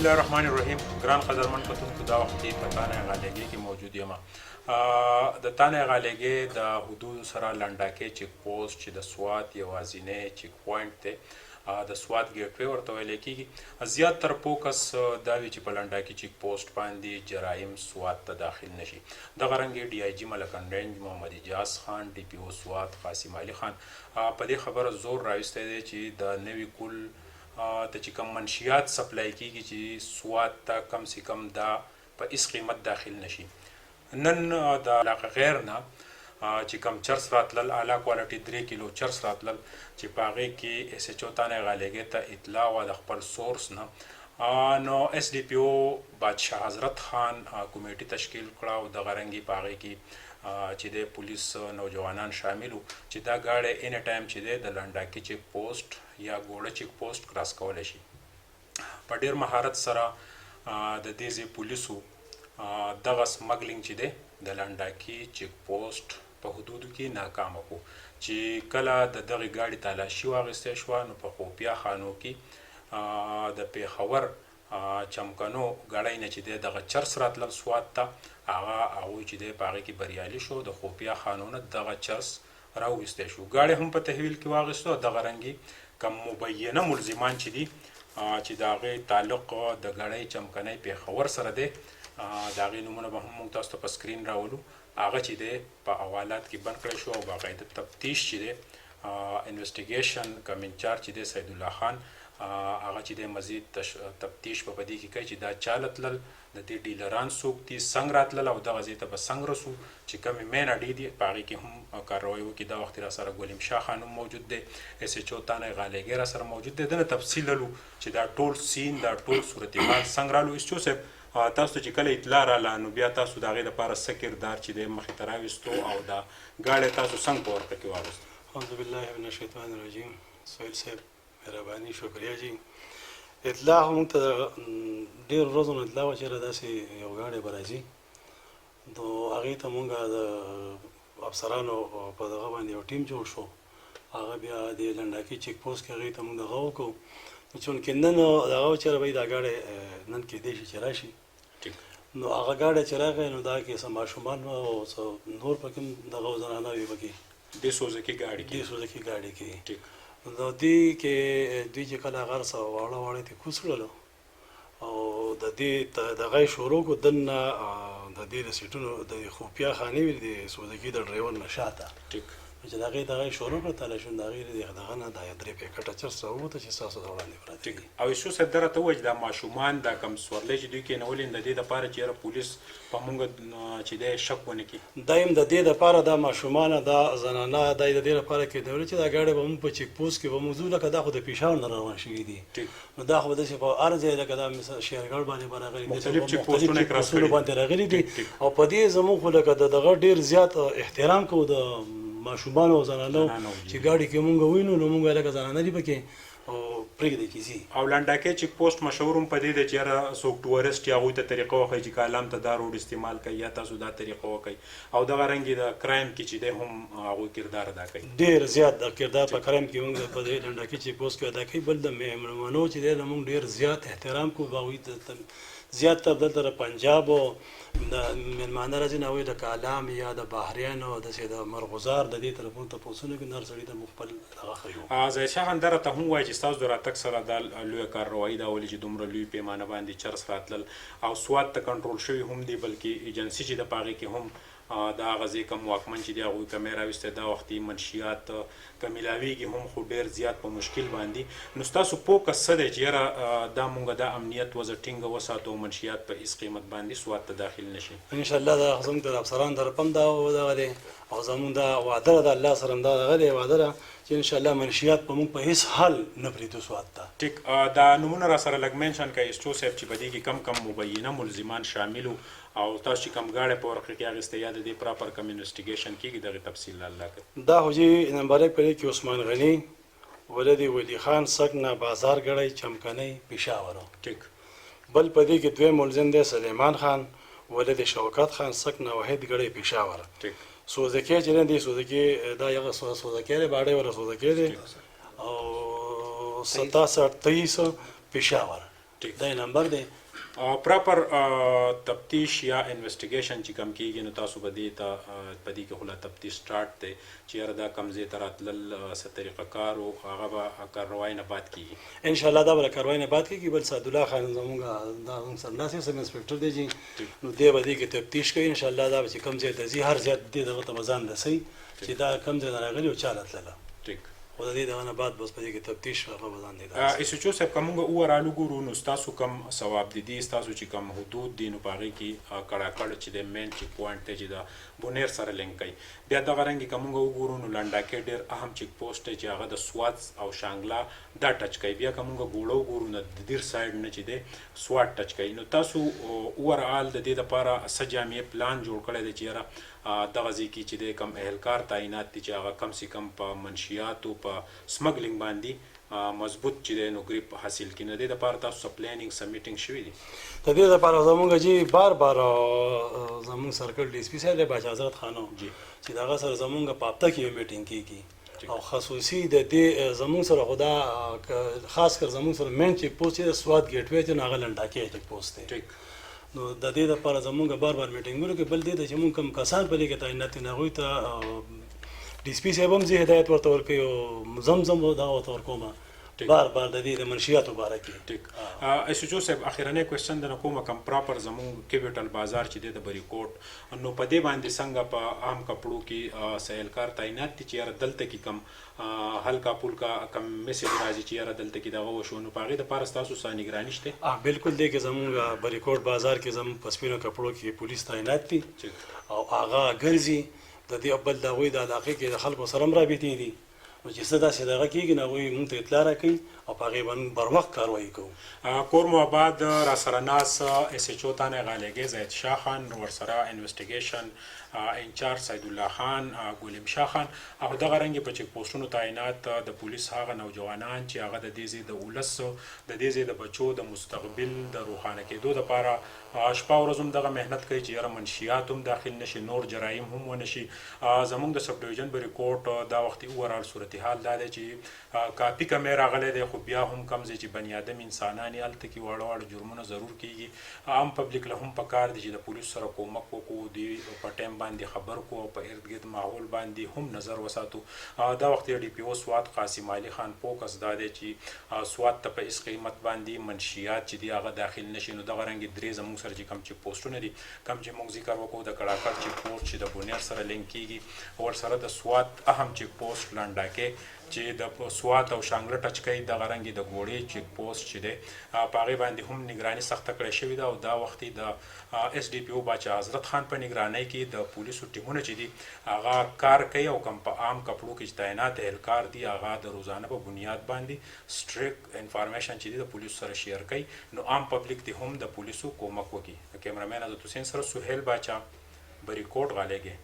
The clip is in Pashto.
الله الرحمن الرحیم. ګران قدرمن کتونکو، دا وخت په تانه غالېږي کې موجود یم. د تانه غالېږي د حدود سره لنډاکې چیک پوسټ چې د سوات یوازینی چیک پوینټ دی، د سوات ګیټ وی ورته ویل کېږي. زیات تر فوکس دا وي چې په لنډاکې چیک پوسټ باندې جرایم سوات ته داخل نشي. دغه رنګ ډي آی جي ملکن رینج محمد اجاز خان، ډي پي او سوات قاسم علي خان په دې خبره زور راوستی دی چې د نوي کل ته چې کوم منشیات سپلای کیږي چې سوات ته کم سے کم دا په هیڅ قیمت داخل نشي. نن د علاقه غیر نه چې کوم چرس راتلل، اعلی کوالټي 3 کیلو چرس راتلل چې په هغې کې ایس ایچ او تانه غالېږې ته اطلاع وه د خپل سورس نه. نو ایس ډي پي او بادشاه حضرت خان کمیټي تشکیل کړه او دغه رنګې په هغې کې چې د پولیس نوجوانان شامل وو چې دا ګاډی اینی ټایم چې دی د لنډاکي چیک پوسټ یا ګوړه چیک پوسټ کراس کولی شي. په ډېر مهارت سره د دې ځای پولیسو دغه سمګلینګ چې دی د لنډاکي چیک پوسټ په حدودو کې ناکامه کړو. چې کله د دغې ګاډي تالاشي واخیستی شوه نو په خوپیا خانو کې د پیښور چمکنو ګاډی نه چې دی دغه چرس راتلل سوات ته، هغوی چې دی په هغې کې بریالي شو. د خوپیا خانو نه دغه چرس راوویستی شو، ګاډی هم په تحویل کې واخیستو. دغه رنګې کوم مبینه ملزمان چې دي چې د هغې تعلق د ګاډۍ چمکنۍ پیښور سره دی، د هغې نومونه به هم موږ تاسو ته په سکرین راولو. هغه چې دی په حوالات کې بند کړی شو او باقاعده تفتیش چې دی انویسټیګیشن کوم انچارج چې دی سید الله خان، هغه چې دی مزید تفتیش په دې کې کوي چې دا چا تلل، د دې ډیلران څوک دي، څنګه راتلل او دغه ځای ته به څنګه رسو. چې کومې مین اډې دي په هغې کې هم کاروایي وکړي. دا وخت را سره ګلیم شاه خان هم موجود دی، ایس ایچ او تانه غالېږي را سره موجود دی. دنه تفصیل لرو چې دا ټول سین، دا ټول صورتحال څنګه رالو. ایس ایچ او صاحب، تاسو ته چې کله اطلاع راله نو بیا تاسو د هغې دپاره څه کردار چې دی مخې ته راویستو او دا ګاډی تاسو څنګه په ورته کې واغوستو؟ اعوذ بالله من الشیطان الرجیم. سهیل صاحب مهرباني، شکریه جی. اطلاع موږ ته ډېرو ورځو نه اطلاع وه چې داسې یو ګاډی به راځي، نو هغې ته موږ د افسرانو په دغه باندې یو ټیم جوړ شو. هغه بیا د لنډاکي چیک پوسټ کې هغې ته موږ دغه وکړو. نو چونکې نن دغه و چې به دا ګاډی نن کیدی شي چې راشي، نو هغه ګاډی چې راغی نو دا کې څه ماشومان او څه نور پکې هم دغه زنانه وې پکې دې سوزکي ګاډي کې، دې سوزکي ګاډي کې. نو دې کې دوی چې کله هغه څه واړه واړه ترې کوز کړلو او د دې دغه یې شروع کړو. دننه د دې د سیټونو د خوپیا خانې وې د سوزکي د ډرایور نه شاته چې د هغې دغه یې شروع کړه تالاشون د هغې دغه نه دا 3 پیکټه چرس راووته چې ستاسو د وړاندې پراته دي. او یسو صاحب دا راته ووایه چې دا ماشومان دا کوم سورلی چې دوی کېنولي د دې دپاره چې یاره پولیس په موږ چې دی شک ونه کړي. دا هم د دې دپاره دا ماشومانه دا زنانه دا د دې لپاره کېدولي چې دا ګاډی به موږ په چیک پوسټ کې به موږ ځو، لکه دا خو د پېښور نه روان شوي دي. نو دا خو به داسې په هر ځای لکه دا مثلا شیرګړ باندې به راغلي دي، مختلف چیک پوسټونه یې کراس کړي باندې راغلي دي. او په دې زموږ خو لکه دغه ډېر زیات احترام کوو د ماشومانو او زنانو چې ګاډي کې مونږ وینو نو مونږ لکه زنانه دي پکې او پرېږدی کیږي. او لنډاکي چیک پوسټ مشهور هم په دې دی چې یاره څوک ټورسټ یا هغوی ته طریقه وښایي چې کالام ته دا روډ استعمال کوي یا تاسو دا طریقه وکړئ. او دغه رنګې د کرایم کې چې دی هم هغوی کردار ادا کوي، ډېر زیات د کردار په کرایم کې مونږ په دې لنډاکي چیک پوسټ کې ادا کوي. بل د مېلمنو چې دی د مونږ ډېر زیات احترام کوو. هغوی ته زیات تر دلته د پنجاب او د مېلمانه راځي نه هغوی د کالام یا د بحریان او داسې د مرغوزار د دې طرفونو تپوسونه کوي. هر سړي ته موږ خپل دغه ښیو. ظاهر شاه خان دا راته هم وایي چې ستاسو د راتګ سره دا لویه کارروایي دا ولې چې دومره لوی پیمانه باندې چرس راتلل او سوات ته کنټرول شوي هم دي، بلکې ایجنسي چې د په هغې کې هم د هغه ځای کوم واکمن چې دی هغوی کمې راویستی دا وختي منشیات که میلاویږي هم خو ډېر زیات په مشکل باندې. نو ستاسو فوکس څه دی چې یاره دا مونږ دا امنیت وضع ټینګه وساتو او منشیات په هېڅ قیمت باندې سوات ته داخل نشي؟ انشاءالله دا زموږ د افسرانو طرف هم دا دغه دی او زموږ دا وعده ده د الله سره هم دا دغه دی وعده ده چې انشاءالله منشیات به موږ په هېڅ حال نه پرېږدو سوات ته. ټیک، دا نومونه را سره لږ مینشن کړئ ایس ټو صاحب چې په دې کې کم کم مبینه ملزمان شامل وو او تاسو چې کوم ګاډی په ورقه کې اخیستی یا د دې پراپر کوم انویسټیګیشن کېږي دغې تفصیل الله کوي. دا خو چې نمبر 1 په کې عثمان غني ولد ولی خان سکنه بازار ګړی چمکنۍ پېښور. ټیک. بل په دې کې دویم ملزم دی سلیمان خان ولد شوکت خان سکنه واحد ګړی پېښور. ټیک. سوزکی چې نه دی سوزکی دا یو سوزکی دی باډی ولا سوزکی دی او 67 23 پېښور. ٹھیک. دا یې نمبر دی. پراپر تفتیش یا انویسټیګیشن چې کم کیږي نو تاسو به دې ته په دې کې خو لا تفتیش سټارټ دی چې یاره دا کوم ځای ته راتلل څه طریقه کار و هغه به کاروای نه بعد کیږي ان شاء الله دا به کاروای نه بعد کیږي. بل سعدالله خان زمونږ دا زموږ سرناسي سب انسپکټر دی چې نو دی به دې کې تفتیش کوي. ان شاء الله دا به چې کوم ځای ته ځي هر ځای دې دغه ته به ځان رسوي چې دا کوم ځای نه راغلي او چا راتلله. ټیک. خو د دې دغه نه بعد بس په دې کې تفتیش هغه به ځان دی. ایس ایچ او صاحب که موږ اوورالو ګورو نو ستاسو کم ثواب دي ستاسو چې کم حدود دي نو په هغې کې کړاکړ چې دی مین چیک پوینټ دی چې د بونیر سره لینک کوي. بیا دغه رنګې که موږ وګورو نو لنډاکې ډېر اهم چیک پوسټ دی چې هغه د سوات او شانګلا دا ټچ کوي. بیا که موږ ګوړه وګورو نو د دیر سایډ نه چې دی سوات ټچ کوي. نو تاسو اوورال د دې دپاره څه جامع پلان جوړ کړی دی چې یاره دغه ځای کې چې دی کم اهلکار تعینات دي چې هغه کم سې کم په منشیاتو په سمګلینګ باندې مضبوط چې دی نو ګریپ حاصل کړي. نو د دې دپاره تاسو څه پلانینګ څه میټینګ شوي دي؟ د دې دپاره زمونږ جی بار بار زمونږ سرکل ډي اس پي صاحب دی باچا حضرت خانو جی چې د هغه سره زمونږ په هفته کې یو میټینګ کېږي او خصوصي د دې زمونږ سره خو دا خاص کر زمونږ سره مین چیک پوسټ چې د سوات ګیټ وی چې نو هغه لنډاکې چیک پوسټ دی. ټیک. نو د دې لپاره زمونږ بار بار میټینګونه کې بل دې ته چې مونږ کوم کسان په دې کې تعینات دي هغوی ته ډي اس پي صاحب هم زه هدایت ورته ورکوي او زمزم دا ورته ورکوم بار بار د دې د منشیاتو باره کې. ټیک. ایس ایچ او صاحب اخرنی کوېسچن درنه کومه کم پراپر زمونږ کیپیټل بازار چې دی د بریکوټ نو په دې باندې څنګه په عام کپړو کې څه اهلکار تعینات دي چې یاره دلته کې کم هلکا پولکا کم میسج راځي چې یاره دلته کې دغه وشو نو په هغې دپاره ستاسو څه نګراني شته؟ بالکل دی کې زمونږ بریکوټ بازار کې زموږ په سپینو کپړو کې پولیس تعینات دي او هغه ګرځي د دې بل د هغوی د علاقې کې د خلکو سره هم رابطې دي نو چې څه داسې دغه کېږي نو هغوی مونږ ته اطلاع راکوي او په هغې باندې بر وخت کاروایي کوو. کور مو آباد را سره ناست ایس ایچ او تانه غالیګی زید شاه خان ورسره انویسټیګیشن انچارج سیدالله خان ګلیم شاه خان او دغه رنګې په چیک پوسټونو تعینات د پولیس هغه نوجوانان چې هغه د دې ځای د ولس د دې ځای د بچو د مستقبل د روښانه کېدو دپاره شپه ورځ هم دغه محنت کوي چې یاره منشیات هم داخل نشي نور جرایم هم ونه شي. زموږ د سب ډویژن بریکوټ دا وختي اوورال صورتحال دا دی چې کافي کمی راغلی دی خو بیا هم کم ځای چې بني ادم انسانان یې هلته کې واړه واړه جرمونه ضرور کېږي. عام پبلیک له هم پکار دی چې د پولیسو سره کومک وکړو دوی په ټایم باندې خبر کو او په ارد ګرد ماحول باندې هم نظر وساتو. دا وخت ډي پي او سوات قاسم علي خان فوکس دا دی چې سوات ته په هېڅ قیمت باندې منشیات چې دي هغه داخل نشي. نو دغه رنګې درې زموږ سره چې کوم چیک پوسټونه دي کوم چې موږ ذکر وکړو د کړاکړ چیک پوسټ چې د بونیر سره لینک کېږي ورسره د سوات اهم چیک پوسټ لنډاکې چې د سوات او شانګله ټچ کوي دغه رنګې د ګوړې چیک پوسټ چې دی په هغې باندې هم نګراني سخته کړې شوې ده او دا وختي د ایس ډي پي او باچا حضرت خان په نګرانۍ کې د پولیسو ټیمونه چې دي هغه کار کوي او کوم په عام کپړو کې چې تعینات اهلکار دي هغه د روزانه په بنیاد باندې سټریک انفارمیشن چې دي د پولیسو سره شیر کوي نو عام پبلیک دې هم د پولیسو کومک وکړي. د کیمرامین عزت حسین سره سهیل باچا بریکوټ غالیګی.